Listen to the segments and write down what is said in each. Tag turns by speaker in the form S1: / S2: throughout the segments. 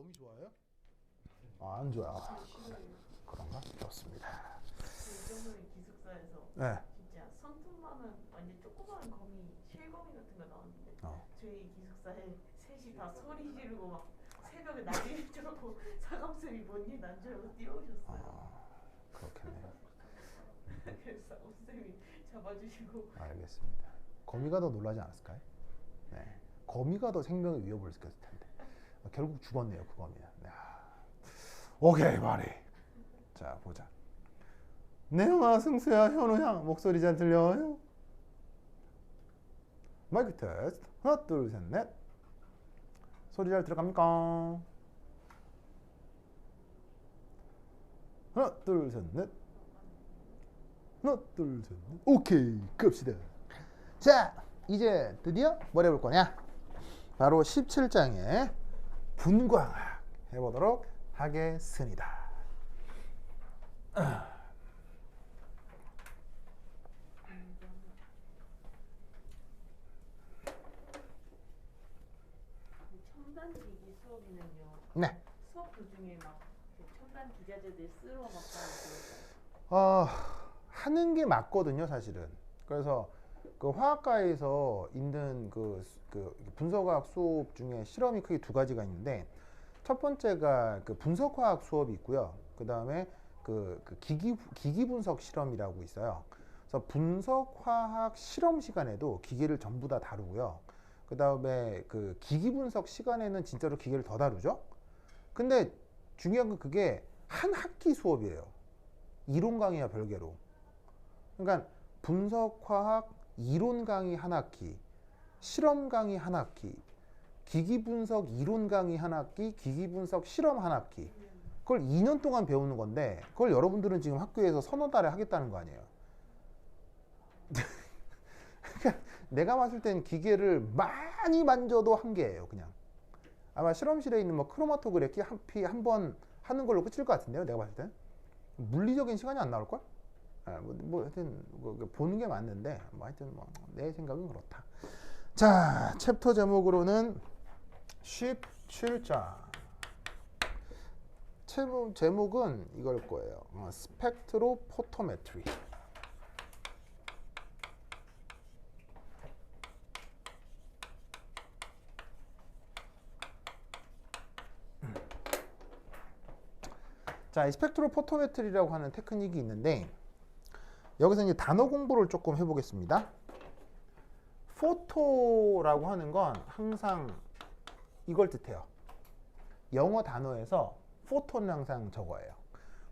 S1: 거미 좋아해요? 아, 안 좋아. 그런가? 좋습니다.
S2: 예전에 기숙사에서
S1: 네.
S2: 진짜 손톱만한 완전 조그마한 거미, 실거미 같은 거 나왔는데 저희 기숙사에 셋이 다 소리 지르고 막 새벽에 난리를 쳤고 사감쌤이 뭔일 난 줄 알고 뛰어오셨어요.
S1: 그렇겠네요.
S2: 그래서 사감쌤이 잡아주시고.
S1: 알겠습니다. 거미가 더 놀라지 않았을까요? 네. 거미가 더 생명의 위협을 느꼈을 텐데. 결국 죽었네요, 그 거미는. 오케이, 말이. 자, 보자. 내영아, 승수야, 현우야, 목소리 잘 들려요? 마이크 테스트. 하나, 둘, 셋, 넷. 소리 잘 들어갑니까? 하나, 둘, 셋, 넷. 하나, 둘, 셋, 넷. 오케이, 갑시다. 자, 이제 드디어 뭘 해볼 거냐? 바로 17장의 분광학 해보도록 하겠습니다.
S2: 첨단기기 수업이면요.
S1: 네.
S2: 수업 도중에 막 첨단 기자재들 쓰러 막
S1: 하는 게 맞거든요, 사실은. 그래서 그 화학과에서 있는 그 분석화학 수업 중에 실험이 크게 두 가지가 있는데, 첫 번째가 그 분석화학 수업이 있고요. 그 다음에 그 기기 분석 실험이라고 있어요. 그래서 분석화학 실험 시간에도 기계를 전부 다 다루고요. 그 다음에 그 기기 분석 시간에는 진짜로 기계를 더 다루죠. 근데 중요한 건 그게 한 학기 수업이에요. 이론 강의와 별개로. 그러니까 분석화학 이론 강의 한 학기, 실험 강의 한 학기, 기기 분석 이론 강의 한 학기, 기기 분석 실험 한 학기. 그걸 2년 동안 배우는 건데, 그걸 여러분들은 지금 학교에서 서너 달에 하겠다는 거 아니에요. 그러니까 내가 봤을 땐 기계를 많이 만져도 한계예요, 그냥. 아마 실험실에 있는 뭐 크로마토그래피 한 번 하는 걸로 끝일 것 같은데요, 내가 봤을 땐. 물리적인 시간이 안 나올걸? 하여튼 보는 게 맞는데, 하여튼 내 생각은 그렇다. 자, 챕터 제목으로는 17장. 제목은 이걸 거예요. 스펙트로포토메트리. 자, 이 스펙트로포토메트리라고 하는 테크닉이 있는데, 여기서 이제 단어 공부를 조금 해보겠습니다. 포토라고 하는 건 항상 이걸 뜻해요. 영어 단어에서 포토는 항상 저거예요.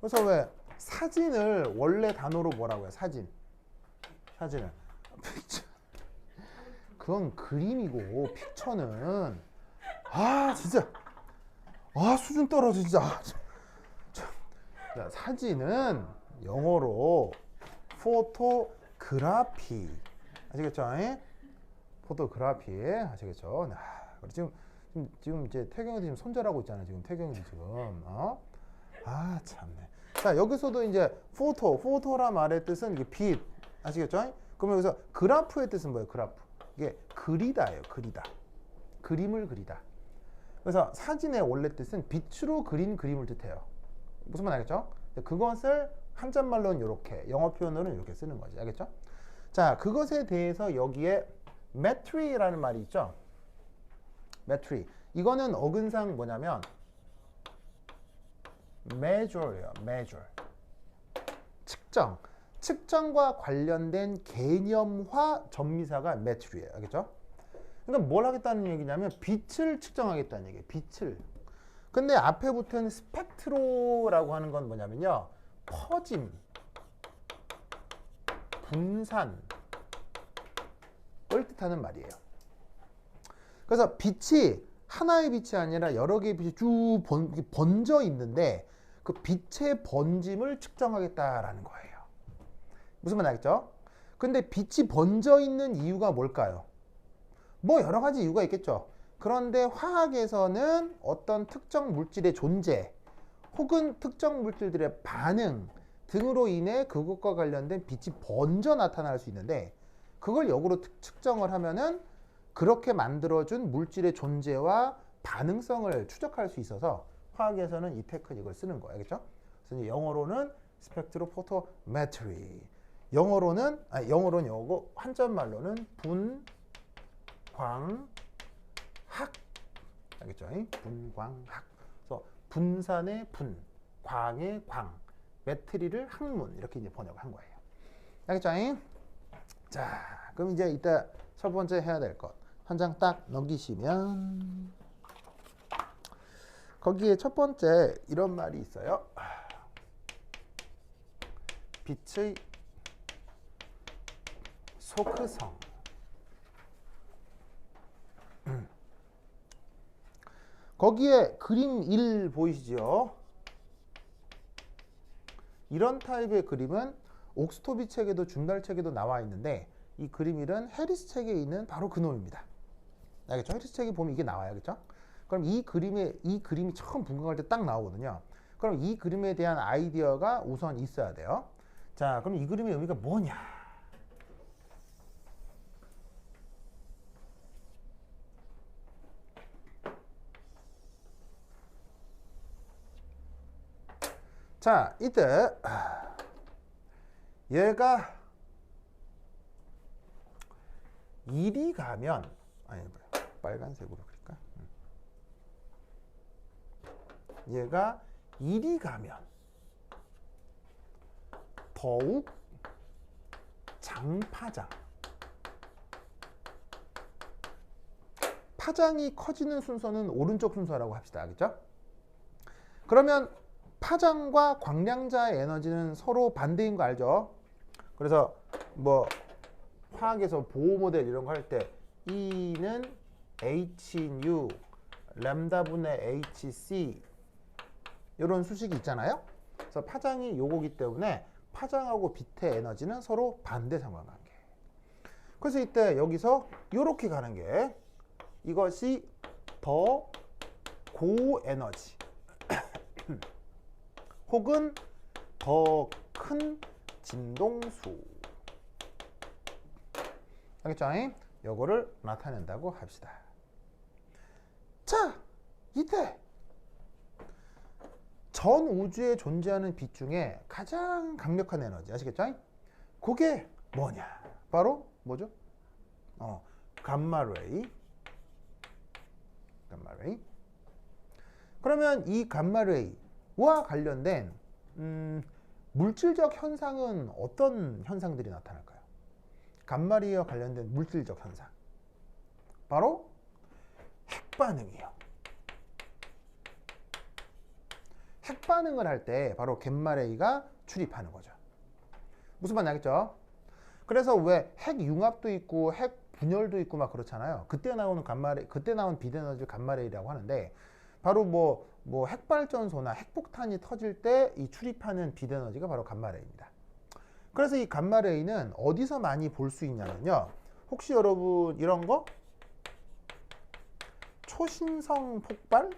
S1: 그래서 왜 사진을 원래 단어로 뭐라고 해요? 사진을 그건 그림이고, 픽처는 진짜 수준 떨어져 진짜. 자, 사진은 영어로 포토그래피. 아시겠죠? 포토그래피. 아시겠죠? 지금 이제 태경이도 지금 손절하고 있잖아요. 지금 태경이도 지금. 참네. 자, 여기서도 이제 포토라 말의 뜻은 이게 빛. 아시겠죠? 그럼 여기서 그래프의 뜻은 뭐예요? 그래프. 이게 그리다예요. 그리다. 그림을 그리다. 그래서 사진의 원래 뜻은 빛으로 그린 그림을 뜻해요. 무슨 말 알겠죠? 그것을 한자말로는 이렇게, 영어 표현으로는 이렇게 쓰는 거지. 알겠죠? 자, 그것에 대해서 여기에 metri라는 말이 있죠? metri. 이거는 어근상 뭐냐면 measure예요. measure. 측정과 관련된 개념화 전미사가 metri예요. 알겠죠? 그러니까 뭘 하겠다는 얘기냐면 빛을 측정하겠다는 얘기예요. 빛을. 근데 앞에 붙은 스펙트로라고 하는 건 뭐냐면요, 퍼짐, 분산을 뜻하는 말이에요. 그래서 빛이 하나의 빛이 아니라 여러 개의 빛이 쭉 번져 있는데, 그 빛의 번짐을 측정하겠다라는 거예요. 무슨 말 알겠죠? 근데 빛이 번져 있는 이유가 뭘까요? 뭐 여러 가지 이유가 있겠죠. 그런데 화학에서는 어떤 특정 물질의 존재 혹은 특정 물질들의 반응 등으로 인해 그것과 관련된 빛이 번져 나타날 수 있는데, 그걸 역으로 측정을 하면은 그렇게 만들어준 물질의 존재와 반응성을 추적할 수 있어서 화학에서는 이 테크닉을 쓰는 거예요. 알겠죠? 그래서 이제 영어로는 스펙트로포토메트리. 영어로는 요거 한자말로는 분광학. 알겠죠? 분광학. 그래서 분산의 분, 광의 광, 메트리를 학문 이렇게 이제 번역을 한 거예요. 알겠죠? 자, 그럼 이제 이따 첫 번째 해야 될 것. 한 장 딱 넘기시면 거기에 첫 번째 이런 말이 있어요. 빛의 소크성. 거기에 그림 1 보이시죠? 이런 타입의 그림은 옥스토비 책에도 준달 책에도 나와 있는데 이 그림 1은 해리스 책에 있는 바로 그 놈입니다. 알겠죠? 해리스 책에 보면 이게 나와요. 그렇죠? 그럼 이 그림이 처음 분석할 때 딱 나오거든요. 그럼 이 그림에 대한 아이디어가 우선 있어야 돼요. 자, 그럼 이 그림의 의미가 뭐냐? 자, 이때 얘가 이리 가면 빨간색으로 그릴까? 얘가 이리 가면 더욱 장파장. 파장이 커지는 순서는 오른쪽 순서라고 합시다. 알겠죠? 그러면 파장과 광량자의 에너지는 서로 반대인 거 알죠? 그래서 뭐 화학에서 보호 모델 이런 거 할 때 E는 HU, 램다분의 HC 이런 수식이 있잖아요. 그래서 파장이 요거기 때문에 파장하고 빛의 에너지는 서로 반대 상관관계. 그래서 이때 여기서 요렇게 가는 게 이것이 더 고에너지 혹은 더 큰 진동수. 알겠죠? 요거를 나타낸다고 합시다. 자, 이때 전 우주에 존재하는 빛 중에 가장 강력한 에너지 아시겠죠? 그게 뭐냐? 바로 뭐죠? 감마레이. 그러면 이 감마레이와 관련된 물질적 현상은 어떤 현상들이 나타날까요? 감마레이와 관련된 물질적 현상. 바로 핵반응이요. 핵반응을 할 때 바로 갬마레이가 출입하는 거죠. 무슨 말인지 알겠죠? 그래서 왜 핵융합도 있고 핵분열도 있고 막 그렇잖아요. 그때 나오는 빛에너지를 감마레이라고 하는데 바로 뭐 핵발전소나 핵폭탄이 터질 때 이 출입하는 빛에너지가 바로 감마레이입니다. 그래서 이 감마레이는 어디서 많이 볼 수 있냐면요. 혹시 여러분 이런 거? 초신성 폭발?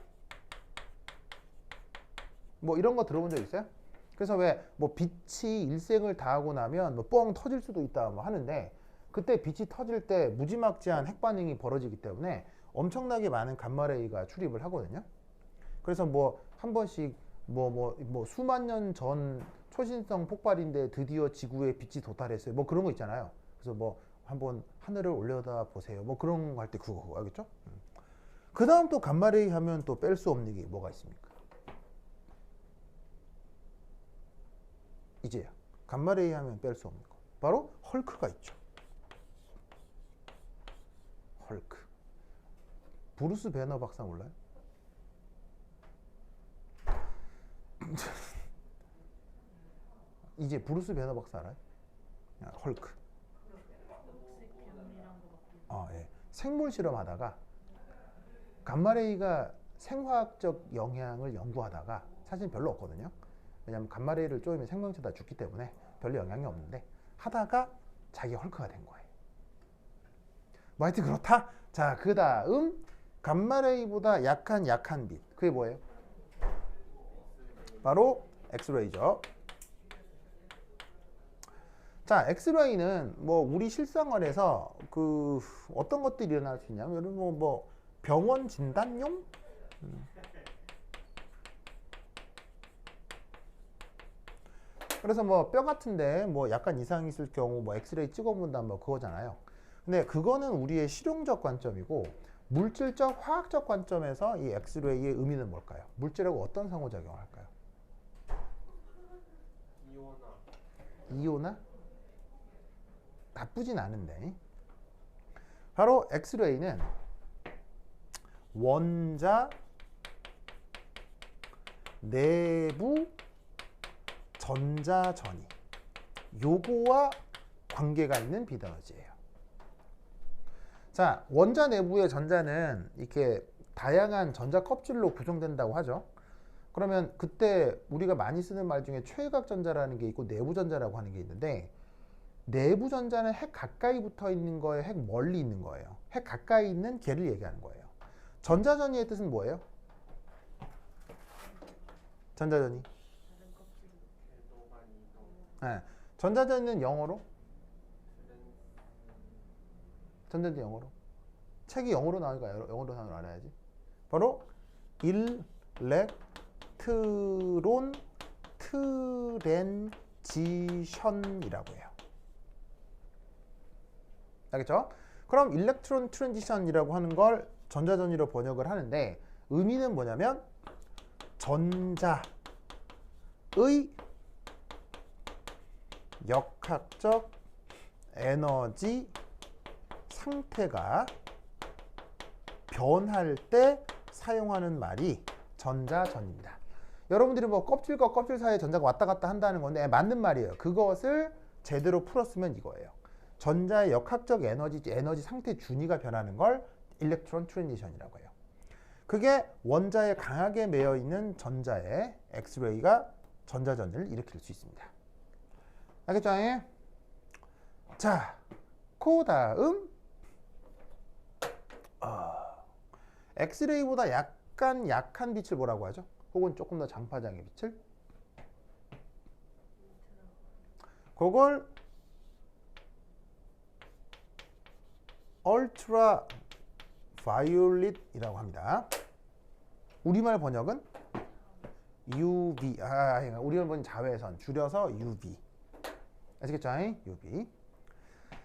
S1: 뭐 이런 거 들어본 적 있어요? 그래서 왜 뭐 빛이 일생을 다하고 나면 뭐 뻥 터질 수도 있다 뭐 하는데 그때 빛이 터질 때 무지막지한 핵반응이 벌어지기 때문에 엄청나게 많은 감마레이가 출입을 하거든요. 그래서 뭐 한 번씩 뭐 수만 년 전 초신성 폭발인데 드디어 지구에 빛이 도달했어요. 뭐 그런 거 있잖아요. 그래서 뭐 한번 하늘을 올려다 보세요. 뭐 그런 거 할 때 그거 알겠죠? 그 다음 또 감마레이 하면 또 뺄 수 없는 게 뭐가 있습니까? 이제야 감마레이 하면 뺄 수 없는 거 바로 헐크가 있죠. 헐크. 브루스 배너 박사 몰라요? 이제 브루스 배너 박사 알아요? 헐크. 예. 생물 실험하다가 감마레이가 생화학적 영향을 연구하다가 사실 별로 없거든요. 왜냐하면 감마레이를 쪼이면 생명체 다 죽기 때문에 별로 영향이 없는데 하다가 자기 헐크가 된 거예요. 뭐 하여튼 그렇다. 자, 그 다음 감마레이보다 약한 빛. 그게 뭐예요? 바로 엑스레이죠. 자, 엑스레이는 뭐 우리 실생활에서 그 어떤 것들이 일어날 수 있냐면 뭐 병원 진단용? 그래서 뭐 뼈 같은데 뭐 약간 이상이 있을 경우 뭐 엑스레이 찍어본다 뭐 그거잖아요. 근데 그거는 우리의 실용적 관점이고 물질적 화학적 관점에서 이 엑스레이의 의미는 뭘까요? 물질하고 어떤 상호작용을 할까요? 이온화? 나쁘진 않은데 바로 엑스레이는 원자 내부 전자전이 요거와 관계가 있는 비더너지예요. 자, 원자 내부의 전자는 이렇게 다양한 전자 껍질로 구성된다고 하죠. 그러면 그때 우리가 많이 쓰는 말 중에 최외각 전자라는 게 있고 내부 전자라고 하는 게 있는데 내부 전자는 핵 가까이 붙어 있는 거예요, 핵 멀리 있는 거예요. 핵 가까이 있는 걔를 얘기하는 거예요. 전자전이의 뜻은 뭐예요? 전자전이. 네. 전자전은 영어로? 전자전 영어로. 책이 영어로 나오니까 영어로 나오는 걸 알아야지. 바로 일렉트론 트랜지션이라고 해요. 알겠죠? 그럼 일렉트론 트랜지션이라고 하는 걸 전자전이로 번역을 하는데 의미는 뭐냐면 전자의 역학적 에너지 상태가 변할 때 사용하는 말이 전자전입니다. 여러분들이 뭐 껍질과 껍질 사이에 전자가 왔다 갔다 한다는 건데 맞는 말이에요. 그것을 제대로 풀었으면 이거예요. 전자의 역학적 에너지 상태 준위가 변하는 걸 일렉트론 트랜지션이라고 해요. 그게 원자에 강하게 매여 있는 전자의 엑스레이가 전자전을 일으킬 수 있습니다. 알겠죠? 자, 그 다음 엑스레이보다 약간 약한 빛을 뭐라고 하죠? 혹은 조금 더 장파장의 빛을? 그걸 ultra violet이라고 합니다. 우리말 번역은 UV. 우리말 번역 자외선 줄여서 UV. 아시겠죠? UV.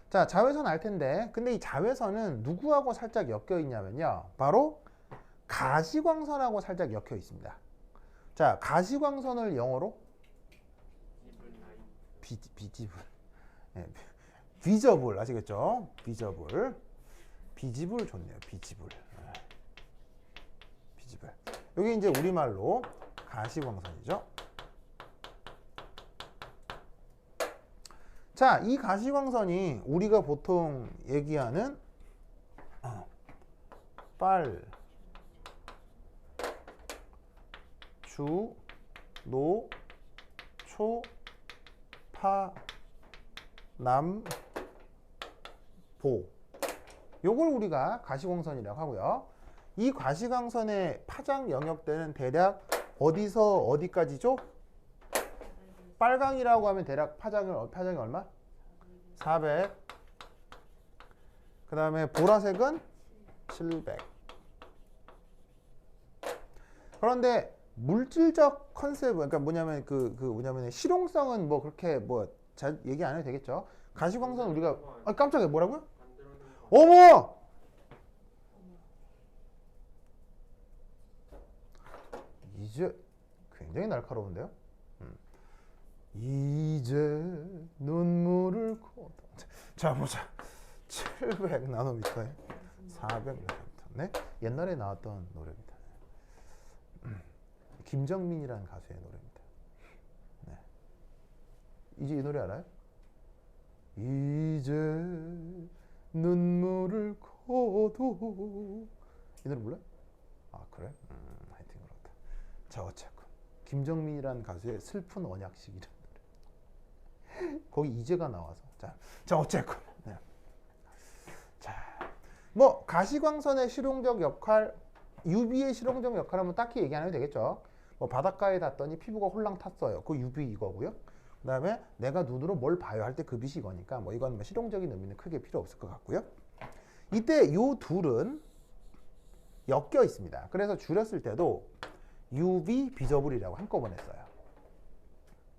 S1: 자, 자외선 알 텐데, 근데 이 자외선은 누구하고 살짝 엮여 있냐면요, 바로 가시광선하고 살짝 엮여 있습니다. 자, 가시광선을 영어로 비지블. 네, 비저블 아시겠죠? 비저블. 비지블 좋네요. 비지블. 비지블. 여기 이제 우리말로 가시광선이죠. 자, 이 가시광선이 우리가 보통 얘기하는 빨, 주, 노, 초, 파, 남, 보. 요걸 우리가 가시광선이라고 하고요. 이 가시광선의 파장 영역대는 대략 어디서 어디까지죠? 빨강이라고 하면 대략 파장이 얼마? 400. 그 다음에 보라색은 700. 그런데 물질적 컨셉, 그러니까 뭐냐면 뭐냐면 실용성은 뭐 그렇게 뭐 잘 얘기 안 해도 되겠죠. 가시광선 우리가 깜짝이야, 뭐라고요? 어머! 이제 굉장히 날카로운데요. 이제 눈물을 자 보자. 700 나노미터에 400 나노미터. 네? 옛날에 나왔던 노래입니다. 김정민이라는 가수의 노래입니다. 네. 이제 이 노래 알아요? 이제 눈물을 거둬. 이 노래 몰라요? 아, 그래? 하여튼 그렇다. 자, 어쨌건 김정민이라는 가수의 슬픈 언약식이라는 노래. 거기 이재가 나와서. 자 어쨌건. 네. 자, 뭐 가시광선의 실용적 역할, UV의 실용적 역할은 딱히 얘기 안 해도 되겠죠. 뭐 바닷가에 닿더니 피부가 홀랑 탔어요. 그 UV 이거고요. 그 다음에 내가 눈으로 뭘 봐요 할 때 그 빛이 이거니까 뭐 이건 뭐 실용적인 의미는 크게 필요 없을 것 같고요. 이때 요 둘은 엮여 있습니다. 그래서 줄였을 때도 UV 비저블이라고 한꺼번에 써요.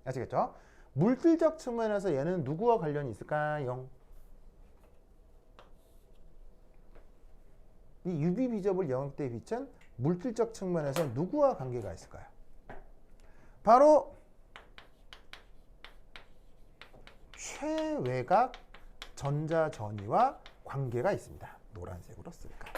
S1: 아시겠죠? 물질적 측면에서 얘는 누구와 관련이 있을까요? 이 UV 비저블 영역대의 빛은 물질적 측면에서 누구와 관계가 있을까요? 바로 최외곽 전자전이와 관계가 있습니다. 노란색으로 쓸까?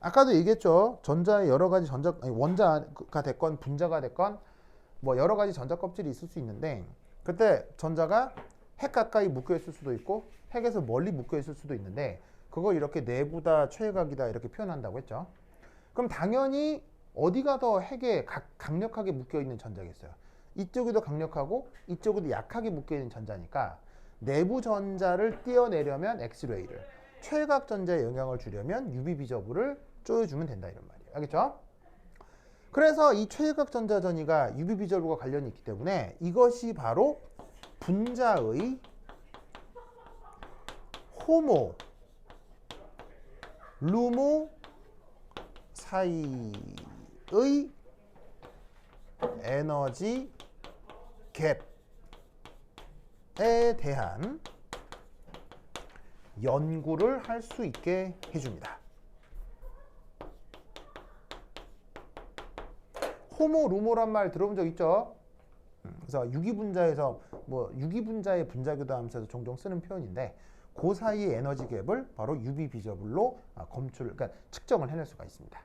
S1: 아까도 얘기했죠. 전자의 여러 가지 원자가 됐건 분자가 됐건 뭐 여러 가지 전자 껍질이 있을 수 있는데 그때 전자가 핵 가까이 묶여 있을 수도 있고 핵에서 멀리 묶여 있을 수도 있는데 그걸 이렇게 내부다 최외곽이다 이렇게 표현한다고 했죠. 그럼 당연히 어디가 더 핵에 강력하게 묶여 있는 전자겠어요. 이쪽이 더 강력하고 이쪽이 더 약하게 묶여 있는 전자니까 내부 전자를 떼어내려면 엑스레이를, 최외곽 전자에 영향을 주려면 UV 비저블을 쪼여주면 된다 이런 말이에요. 알겠죠? 그래서 이 최외곽 전자 전이가 UV 비저블과 관련이 있기 때문에 이것이 바로 분자의 호모, 루모 사이의 에너지 갭에 대한 연구를 할 수 있게 해줍니다. 호모, 루모란 말 들어본 적 있죠? 그래서 유기분자에서 뭐 유기분자의 분자교도하면서 종종 쓰는 표현인데 그 사이의 에너지 갭을 바로 UV 비저블로 그러니까 측정을 해낼 수가 있습니다.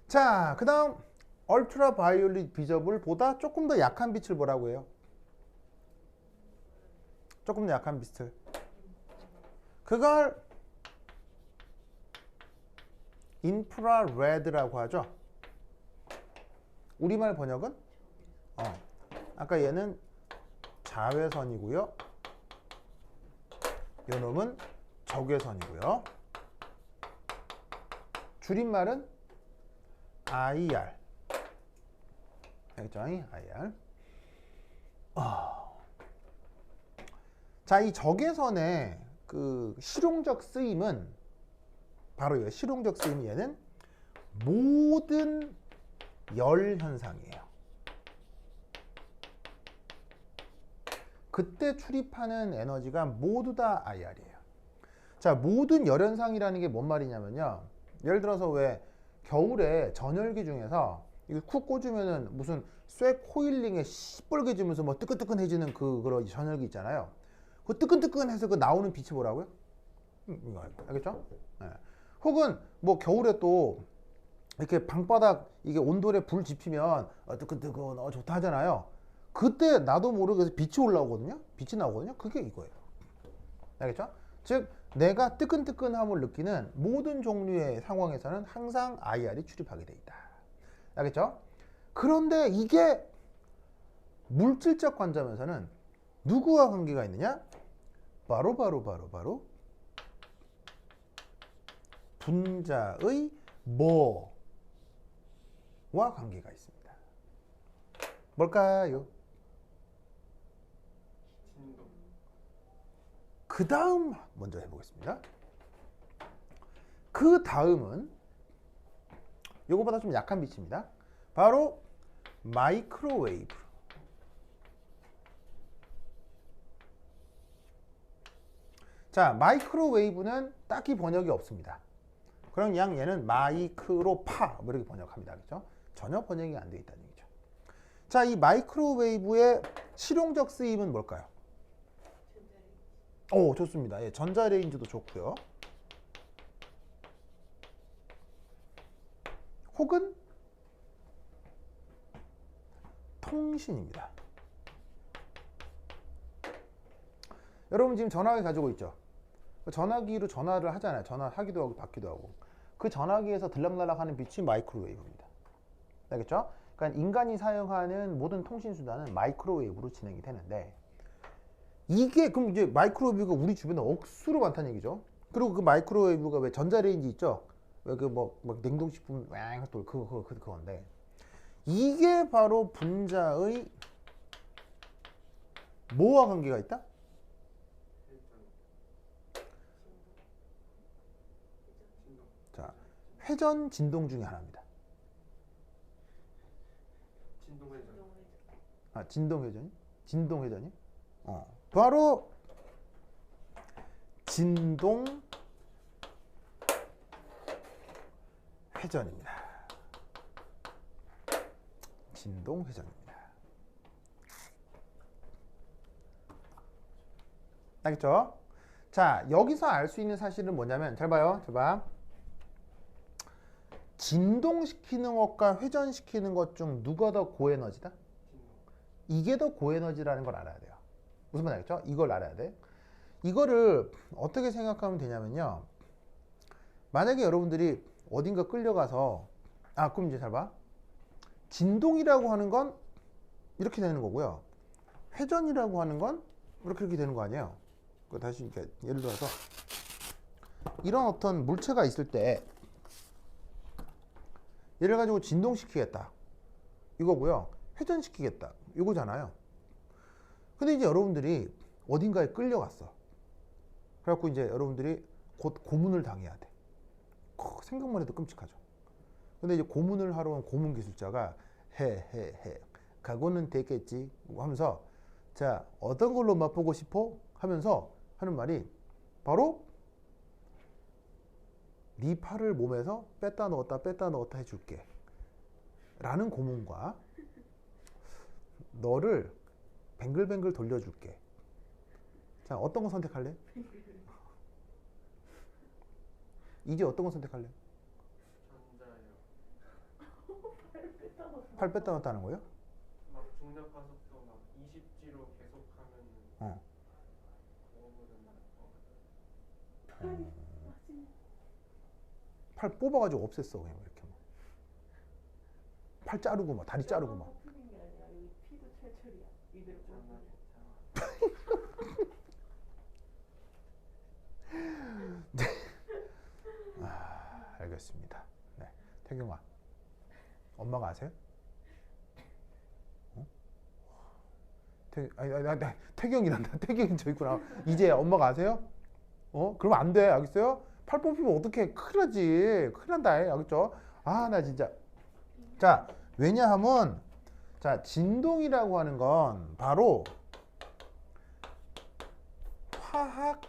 S1: 자, 그 다음 얼트라 바이올릿 비저블보다 조금 더 약한 빛을 뭐라고 해요? 조금 더 약한 빛을. 그걸 인프라레드라고 하죠. 우리말 번역은 아까 얘는 자외선이고요. 요놈은 적외선이고요. 줄임말은 IR. 알겠죠? IR. 자, 이 적외선의 그 실용적 쓰임은 바로 이 실용적 쓰임이 얘는 모든 열 현상이에요. 그때 출입하는 에너지가 모두 다 IR이에요. 자, 모든 열 현상이라는 게 뭔 말이냐면요. 예를 들어서 왜 겨울에 전열기 중에서 이거 쿡 꽂으면은 무슨 쇠 코일링에 시뻘개지면서 뭐 뜨끈뜨끈해지는 그런 전열기 있잖아요. 그 뜨끈뜨끈해서 그 나오는 빛이 뭐라고요? 이거 알겠죠? 네. 혹은 뭐 겨울에 또 이렇게 방바닥 이게 온돌에 불 지피면 뜨끈뜨끈 좋다 하잖아요. 그때 나도 모르게 빛이 올라오거든요. 빛이 나오거든요. 그게 이거예요. 알겠죠? 즉 내가 뜨끈뜨끈함을 느끼는 모든 종류의 상황에서는 항상 IR이 출입하게 돼 있다. 알겠죠? 그런데 이게 물질적 관점에서는 누구와 관계가 있느냐? 바로 분자의 뭐와 관계가 있습니다. 뭘까요? 그 다음 먼저 해보겠습니다. 그 다음은 요거보다 좀 약한 빛입니다. 바로 마이크로웨이브. 자, 마이크로웨이브는 딱히 번역이 없습니다. 그럼 그냥 얘는 마이크로파 뭐 이렇게 번역합니다. 그렇죠? 전혀 번역이 안 되어 있다는 얘기죠. 자, 이 마이크로웨이브의 실용적 쓰임은 뭘까요? 오, 좋습니다. 예, 전자레인지도 좋고요. 혹은 통신입니다. 여러분 지금 전화기 가지고 있죠? 전화기로 전화를 하잖아요. 전화하기도 하고 받기도 하고. 그 전화기에서 들락날락하는 빛이 마이크로웨이브입니다. 알겠죠? 그러니까 인간이 사용하는 모든 통신 수단은 마이크로웨이브로 진행이 되는데 이게 그럼 이제 마이크로웨이브가 우리 주변에 억수로 많다는 얘기죠. 그리고 그 마이크로웨이브가 왜 전자레인지 있죠? 왜 그 뭐 냉동식품 또 그건데 이게 바로 분자의 뭐와 관계가 있다? 자, 회전 진동 중에 하나입니다. 아, 진동 회전이? 진동 회전이? 바로 진동 회전입니다. 진동 회전입니다. 알겠죠? 자, 여기서 알 수 있는 사실은 뭐냐면 잘 봐요. 잘 봐. 진동시키는 것과 회전시키는 것 중 누가 더 고에너지다? 이게 더 고에너지라는 걸 알아야 돼요. 무슨 말 알겠죠? 이걸 알아야 돼. 이거를 어떻게 생각하면 되냐면요. 만약에 여러분들이 어딘가 끌려가서 그럼 이제 잘 봐. 진동이라고 하는 건 이렇게 되는 거고요. 회전이라고 하는 건 이렇게 되는 거 아니에요. 다시 이렇게 예를 들어서 이런 어떤 물체가 있을 때 얘를 가지고 진동시키겠다. 이거고요. 회전시키겠다. 이거잖아요. 근데 이제 여러분들이 어딘가에 끌려갔어. 그래갖고 이제 여러분들이 곧 고문을 당해야 돼. 생각만 해도 끔찍하죠. 근데 이제 고문을 하러 온 고문 기술자가 각오는 됐겠지 하면서 자, 어떤 걸로 맛보고 싶어? 하면서 하는 말이 바로 네 팔을 몸에서 뺐다 넣었다 해줄게 라는 고문과 너를 뱅글뱅글 돌려줄게. 자, 어떤 거 선택할래? 이제 어떤 거 선택할래? 팔 뺐다 넣었다 하는 거예요?
S3: 막 중력 가속도 막 20G로 계속 하면은
S1: 팔 뽑아가지고 없앴어 그냥 이렇게 막. 팔 자르고 막 다리 자르고 막.
S2: 피도 철철이야. 이대로
S1: 알겠습니다. 네, 태경아, 엄마가 아세요? 태경이란다. 태경이 저 있구나. 이제 엄마가 아세요? 그러면 안 돼. 알겠어요? 팔 뽑히면 어떡해. 큰일 나지. 큰일 난다. 알겠죠? 나 진짜. 자, 왜냐하면 자, 진동이라고 하는 건 바로 화학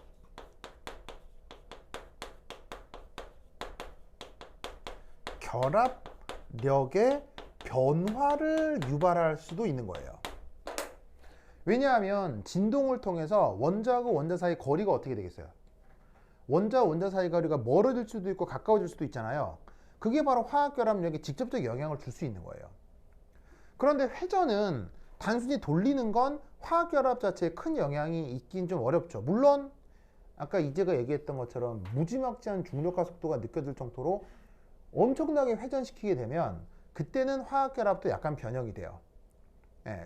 S1: 결합력의 변화를 유발할 수도 있는 거예요. 왜냐하면 진동을 통해서 원자하고 원자 사이 거리가 어떻게 되겠어요? 원자와 원자 사이 거리가 멀어질 수도 있고 가까워질 수도 있잖아요. 그게 바로 화학 결합력에 직접적 영향을 줄 수 있는 거예요. 그런데 회전은 단순히 돌리는 건 화학 결합 자체에 큰 영향이 있긴 좀 어렵죠. 물론 아까 이제가 얘기했던 것처럼 무지막지한 중력과 속도가 느껴질 정도로 엄청나게 회전시키게 되면 그때는 화학 결합도 약간 변형이 돼요.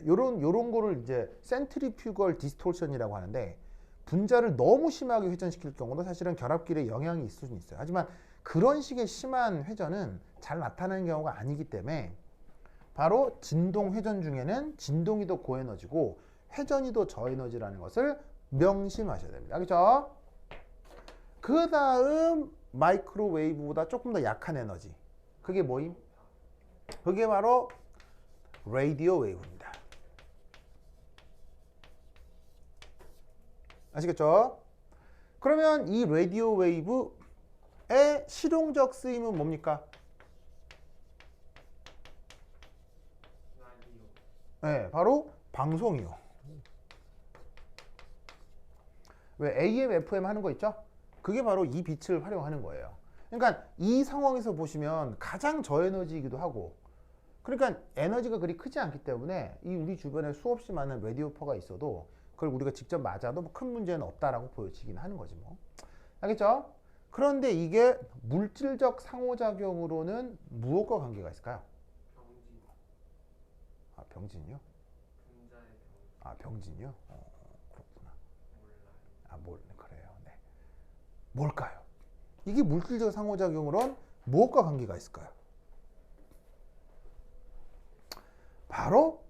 S1: 요런 거를 이제 센트리퓨걸 디스토션이라고 하는데 분자를 너무 심하게 회전시킬 경우도 사실은 결합길에 영향이 있을 수는 있어요. 하지만 그런 식의 심한 회전은 잘 나타나는 경우가 아니기 때문에 바로 진동 회전 중에는 진동이 더 고에너지고 회전이 더 저에너지라는 것을 명심하셔야 됩니다. 알겠죠? 그 다음 마이크로웨이브보다 조금 더 약한 에너지. 그게 뭐임? 그게 바로 라디오 웨이브입니다. 아시겠죠? 그러면 이 라디오 웨이브의 실용적 쓰임은 뭡니까? 네, 바로 방송이요. 왜 AM, FM 하는 거 있죠? 그게 바로 이 빛을 활용하는 거예요. 그러니까 이 상황에서 보시면 가장 저에너지이기도 하고, 그러니까 에너지가 그리 크지 않기 때문에 이 우리 주변에 수없이 많은 라디오퍼가 있어도 그걸 우리가 직접 맞아도 뭐 큰 문제는 없다라고 보여지긴 하는 거지 뭐. 알겠죠? 그런데 이게 물질적 상호작용으로는 무엇과 관계가 있을까요? 병진이요? 병진이요? 그렇구나. 그래요. 네. 뭘까요? 이게 물질적 상호작용으론 무엇과 관계가 있을까요? 바로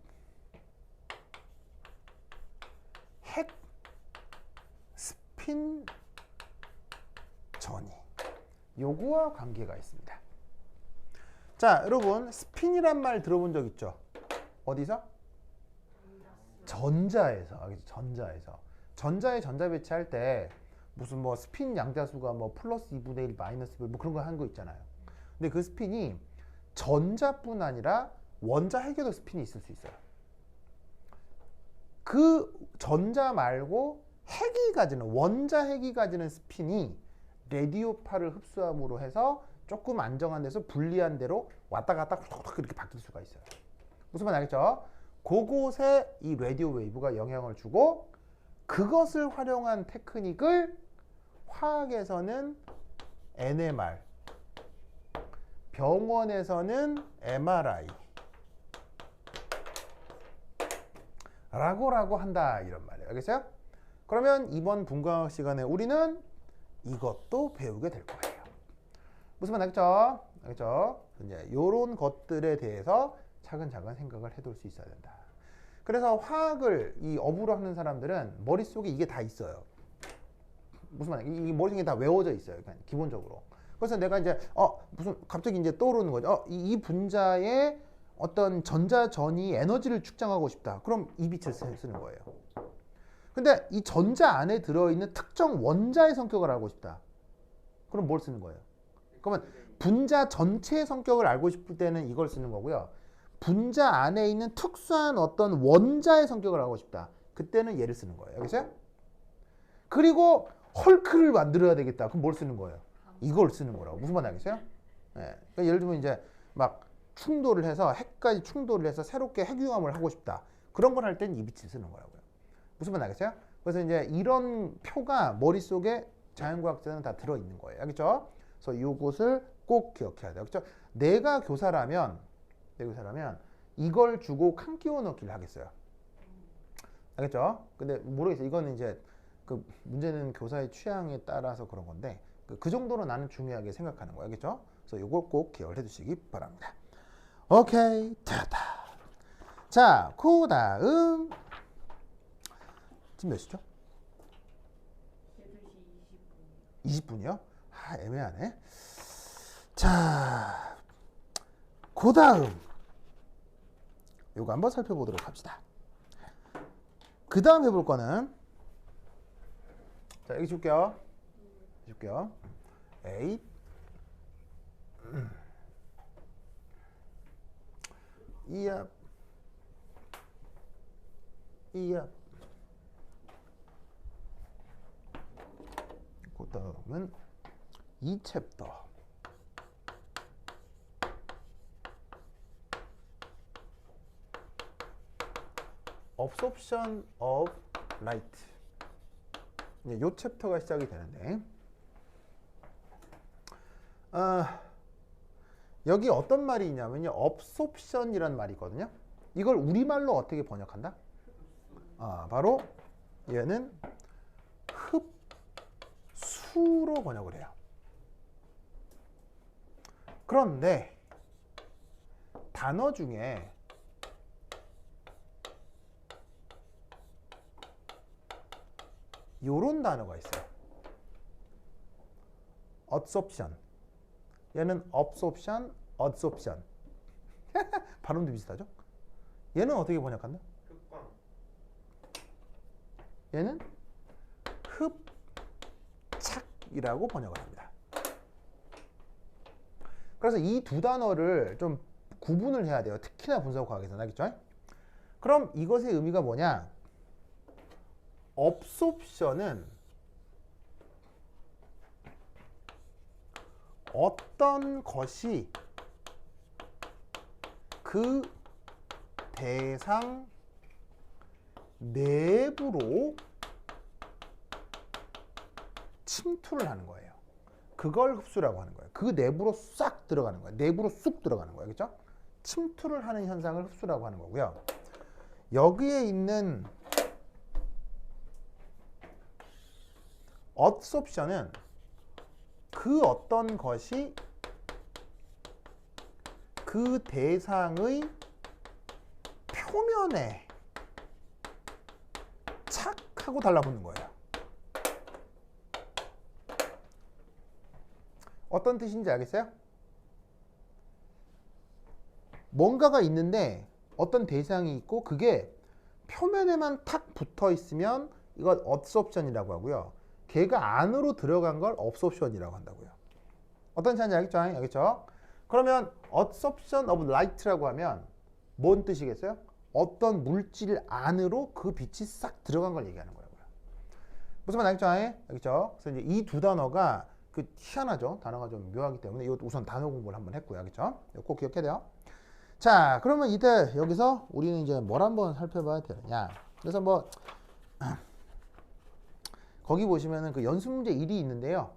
S1: 핵 스핀 전이 요거와 관계가 있습니다. 자, 여러분 스핀이란 말 들어본 적 있죠? 어디서? 전자에서. 알겠죠? 전자에서. 전자에 전자 배치할 때 무슨 뭐 스핀 양자수가 뭐 플러스 2분의 1 마이너스 1 뭐 그런 거 한 거 있잖아요. 근데 그 스핀이 전자뿐 아니라 원자 핵에도 스핀이 있을 수 있어요. 그 전자 말고 핵이 가지는 원자 핵이 가지는 스핀이 라디오파를 흡수함으로 해서 조금 안정한 데서 불리한 데로 왔다 갔다 훅 이렇게 바뀔 수가 있어요. 무슨 말 알겠죠? 그곳에 이 라디오 웨이브가 영향을 주고 그것을 활용한 테크닉을 화학에서는 NMR, 병원에서는 MRI 라고 한다 이런 말이에요. 알겠어요? 그러면 이번 분광학 시간에 우리는 이것도 배우게 될 거예요. 무슨 말 알겠죠? 알겠죠? 이제 이런 것들에 대해서 차근차근 생각을 해둘 수 있어야 된다. 그래서 화학을 이 업으로 하는 사람들은 머릿속에 이게 다 있어요. 무슨 말이야? 이 머릿속에 다 외워져 있어요. 그러니까 기본적으로. 그래서 내가 이제 무슨 갑자기 이제 떠오르는 거죠. 이 분자에 어떤 전자전이 에너지를 축적하고 싶다. 그럼 이 빛을 쓰는 거예요. 근데 이 전자 안에 들어있는 특정 원자의 성격을 알고 싶다. 그럼 뭘 쓰는 거예요? 그러면 분자 전체의 성격을 알고 싶을 때는 이걸 쓰는 거고요. 분자 안에 있는 특수한 어떤 원자의 성격을 알고 싶다. 그때는 얘를 쓰는 거예요. 알겠어요? 그리고 헐크를 만들어야 되겠다. 그럼 뭘 쓰는 거예요? 이걸 쓰는 거라고. 무슨 말인지 알겠어요? 네. 그러니까 예를 들면 이제 막 충돌을 해서 핵까지 충돌을 해서 새롭게 핵융합을 하고 싶다. 그런 걸 할 땐 이 빛을 쓰는 거라고요. 무슨 말인지 알겠어요? 그래서 이제 이런 표가 머릿속에 자연과학자는 다 들어있는 거예요. 알겠죠? 그래서 이것을 꼭 기억해야 돼요. 그렇죠? 내가 교사라면 이걸 주고 칸 끼워 넣기를 하겠어요. 알겠죠? 근데 모르겠어요. 이거는 이제 그 문제는 교사의 취향에 따라서 그런 건데 그 정도로 나는 중요하게 생각하는 거예요. 알겠죠? 그래서 이걸 꼭 기억을 해두시기 바랍니다. 오케이, 됐다. 자, 그 다음 지금 몇 시죠?
S2: 8시
S1: 20분이요? 아, 애매하네. 자, 그 다음 요거 한번 살펴보도록 합시다. 그 다음 해볼 거는 자, 여기 줄게요. A 이압 그 다음은 이 챕터 Absorption of Light. 이 챕터가 시작이 되는데 여기 어떤 말이 있냐면요. absorption이라는 말이 있거든요. 이걸 우리말로 어떻게 번역한다? 바로 얘는 흡수로 번역을 해요. 그런데 단어 중에 요런 단어가 있어요. adsorption. 얘는 absorption, adsorption. 발음도 비슷하죠? 얘는 어떻게 번역한다?
S3: 흑광.
S1: 얘는 흡착이라고 번역을 합니다. 그래서 이 두 단어를 좀 구분을 해야 돼요. 특히나 분석과학에서는. 알겠죠? 그럼 이것의 의미가 뭐냐? absorption은 어떤 것이 그 대상 내부로 침투를 하는 거예요. 그걸 흡수라고 하는 거예요. 그 내부로 싹 들어가는 거예요. 내부로 쑥 들어가는 거예요. 그렇죠? 침투를 하는 현상을 흡수라고 하는 거고요. 여기에 있는 adsorption은 그 어떤 것이 그 대상의 표면에 착 하고 달라붙는 거예요. 어떤 뜻인지 알겠어요? 뭔가가 있는데 어떤 대상이 있고 그게 표면에만 탁 붙어 있으면 이건 absorption이라고 하고요. 걔가 안으로 들어간 걸 absorption이라고 한다고요. 어떤 차이인지 알겠죠? 알겠죠? 그러면 absorption of light라고 하면 뭔 뜻이겠어요? 어떤 물질 안으로 그 빛이 싹 들어간 걸 얘기하는 거라고요. 무슨 말 알겠죠? 알겠죠? 그래서 이제 이 두 단어가 그 희한하죠? 단어가 좀 묘하기 때문에 이것도 우선 단어 공부를 한번 했고요. 알겠죠? 꼭 기억해야 돼요. 자, 그러면 이때 여기서 우리는 이제 뭘 한번 살펴봐야 되느냐. 그래서 뭐 거기 보시면은 그 연습문제 1이 있는데요.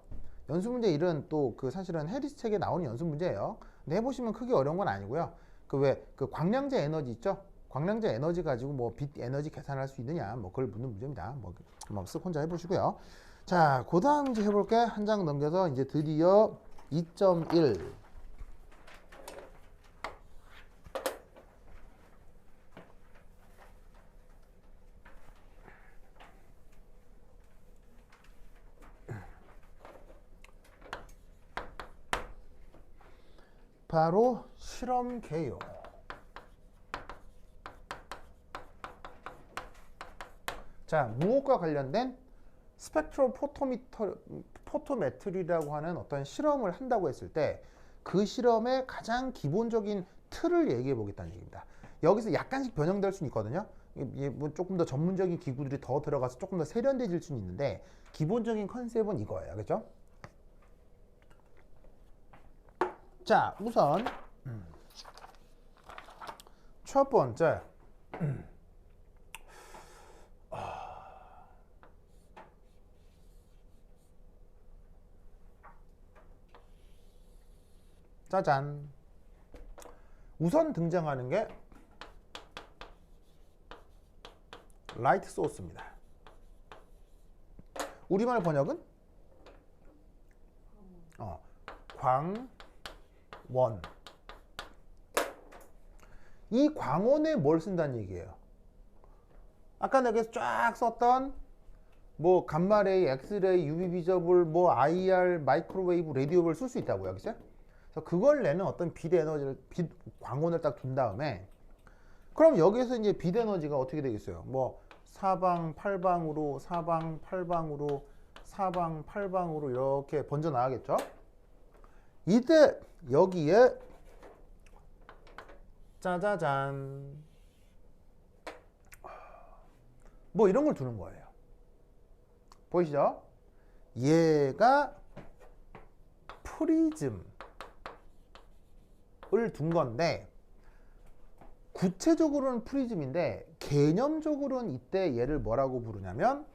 S1: 연습문제 1은 또 그 사실은 해리스 책에 나오는 연습문제예요. 근데 해보시면 크게 어려운 건 아니고요. 그 왜 그 광량제 에너지 있죠? 광량제 에너지 가지고 뭐 빛 에너지 계산할 수 있느냐, 뭐 그걸 묻는 문제입니다. 뭐 한번 쓱 혼자 해보시고요. 자, 그 다음 이제 해볼게. 한 장 넘겨서 이제 드디어 2.1. 바로 실험계요. 자, 무엇과 관련된 스펙트럴 포토메트리라고 하는 어떤 실험을 한다고 했을 때 그 실험의 가장 기본적인 틀을 얘기해 보겠다는 얘기입니다. 여기서 약간씩 변형될 수는 있거든요. 뭐 조금 더 전문적인 기구들이 더 들어가서 조금 더 세련돼질 수는 있는데 기본적인 컨셉은 이거예요. 그렇죠? 자, 우선 첫 번째 짜잔. 우선 등장하는 게 라이트 소스입니다. 우리말 번역은 광원. 이 광원에 뭘 쓴다는 얘기예요? 아까 내가 쫙 썼던 뭐 감마레이, 엑스레이, UV 비저블, 뭐 IR, 마이크로웨이브, 라디오를 쓸 수 있다고요, 여기서? 그래서 그걸 내는 어떤 빛 에너지를, 빛 광원을 딱 둔 다음에 그럼 여기에서 이제 빛 에너지가 어떻게 되겠어요? 뭐 사방 팔방으로 사방 팔방으로 사방 팔방으로 이렇게 번져 나가겠죠? 이때 여기에 짜자잔 뭐 이런 걸 두는 거예요. 보이시죠? 얘가 프리즘을 둔 건데 구체적으로는 프리즘인데 개념적으로는 이때 얘를 뭐라고 부르냐면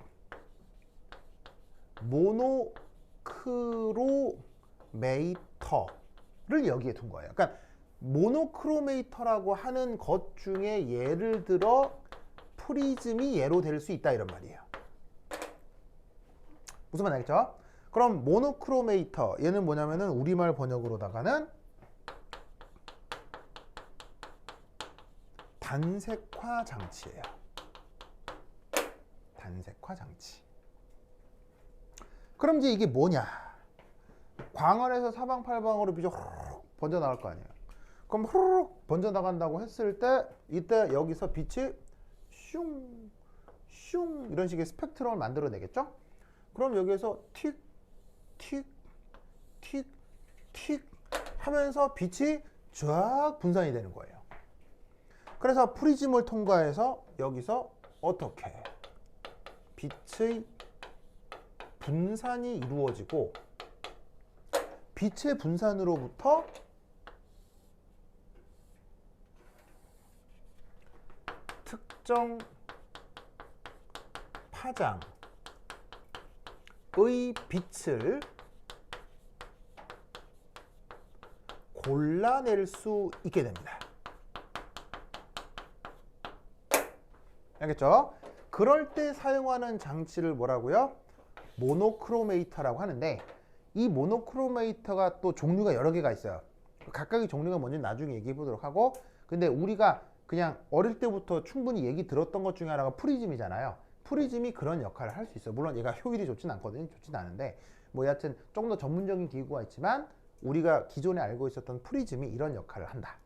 S1: 모노크로메이터를 여기에 둔 거예요. 그러니까 모노크로메이터라고 하는 것 중에 예를 들어 프리즘이 예로 될 수 있다 이런 말이에요. 무슨 말 알겠죠? 그럼 모노크로메이터 얘는 뭐냐면은 우리말 번역으로다가는 단색화 장치예요. 단색화 장치. 그럼 이제 이게 뭐냐? 광원에서 사방팔방으로 빛이 후루룩 번져 나갈 거 아니에요. 그럼 후루룩 번져 나간다고 했을 때 이때 여기서 빛이 슝, 슝 이런 식의 스펙트럼을 만들어내겠죠? 그럼 여기에서 틱, 틱, 틱, 틱 하면서 빛이 쫙 분산이 되는 거예요. 그래서 프리즘을 통과해서 여기서 어떻게 빛의 분산이 이루어지고 빛의 분산으로부터 특정 파장의 빛을 골라낼 수 있게 됩니다. 알겠죠? 그럴 때 사용하는 장치를 뭐라고요? 모노크로메이터라고 하는데 이 모노크로메이터가 또 종류가 여러 개가 있어요. 각각의 종류가 뭔지 나중에 얘기해 보도록 하고, 근데 우리가 그냥 어릴 때부터 충분히 얘기 들었던 것 중에 하나가 프리즘이잖아요. 프리즘이 그런 역할을 할 수 있어요. 물론 얘가 효율이 좋진 않거든요. 좋진 않은데 뭐 여하튼 조금 더 전문적인 기구가 있지만 우리가 기존에 알고 있었던 프리즘이 이런 역할을 한다.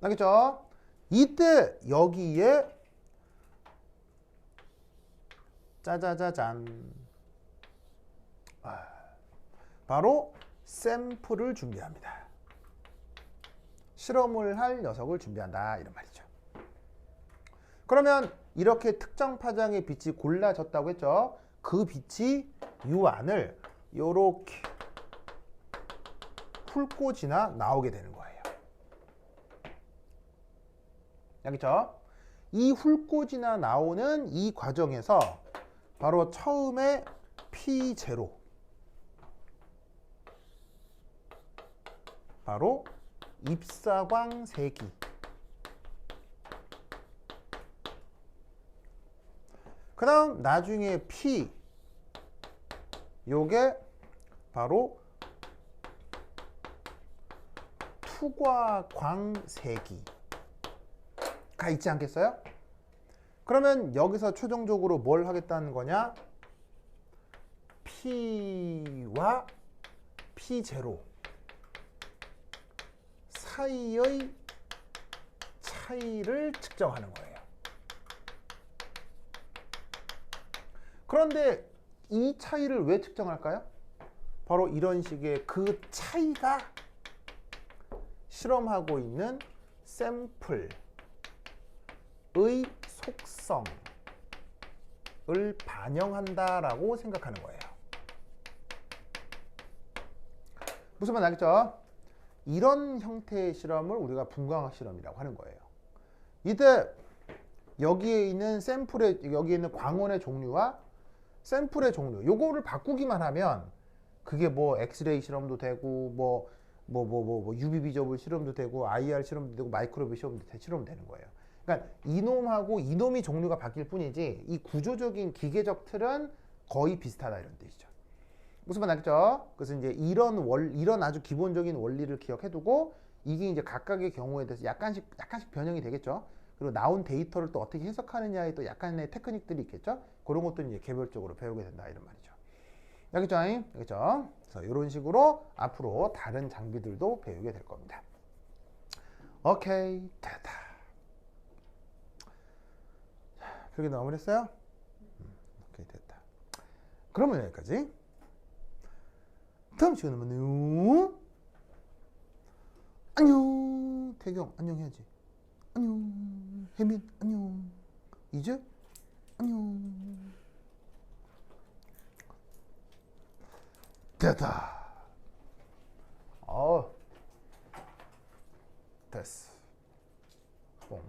S1: 알겠죠? 이때 여기에 짜자자잔 바로 샘플을 준비합니다. 실험을 할 녀석을 준비한다 이런 말이죠. 그러면 이렇게 특정 파장의 빛이 골라졌다고 했죠. 그 빛이 이 안을 요렇게 훑고 지나 나오게 되는 거예요. 알겠죠? 이 훑고 지나 나오는 이 과정에서 바로 처음에 P0 바로 입사광 세기, 그 다음 나중에 P 요게 바로 투과광 세기가 있지 않겠어요? 그러면 여기서 최종적으로 뭘 하겠다는 거냐? P와 P0 사이의 차이를 측정하는 거예요. 그런데 이 차이를 왜 측정할까요? 바로 이런 식의 그 차이가 실험하고 있는 샘플의 속성을 반영한다라고 생각하는 거예요. 무슨 말 알겠죠? 이런 형태의 실험을 우리가 분광학 실험이라고 하는 거예요. 이때 여기에 있는 여기에 있는 광원의 종류와 샘플의 종류, 요거를 바꾸기만 하면 그게 뭐 엑스레이 실험도 되고 UV 비저블 실험도 되고 IR 실험도 되고 마이크로웨이브 실험도 되는 거예요. 그러니까 이놈하고 이놈이 종류가 바뀔 뿐이지 이 구조적인 기계적 틀은 거의 비슷하다 이런 뜻이죠. 무슨 말 알겠죠? 그래서 이제 이런 아주 기본적인 원리를 기억해두고 이게 이제 각각의 경우에 대해서 약간씩 변형이 되겠죠. 그리고 나온 데이터를 또 어떻게 해석하느냐에 또 약간의 테크닉들이 있겠죠. 그런 것도 이제 개별적으로 배우게 된다 이런 말이죠. 알겠죠? 알겠죠? 그래서 이런 식으로 앞으로 다른 장비들도 배우게 될 겁니다. 오케이, 됐다. 필기 마무리했어요? 오케이, 됐다. 그러면 여기까지. 다음 시간에 만나요. 안녕. 태경 안녕 해야지. 안녕. 혜민 안녕. 이제 안녕. 됐다. 됐어. 뽕.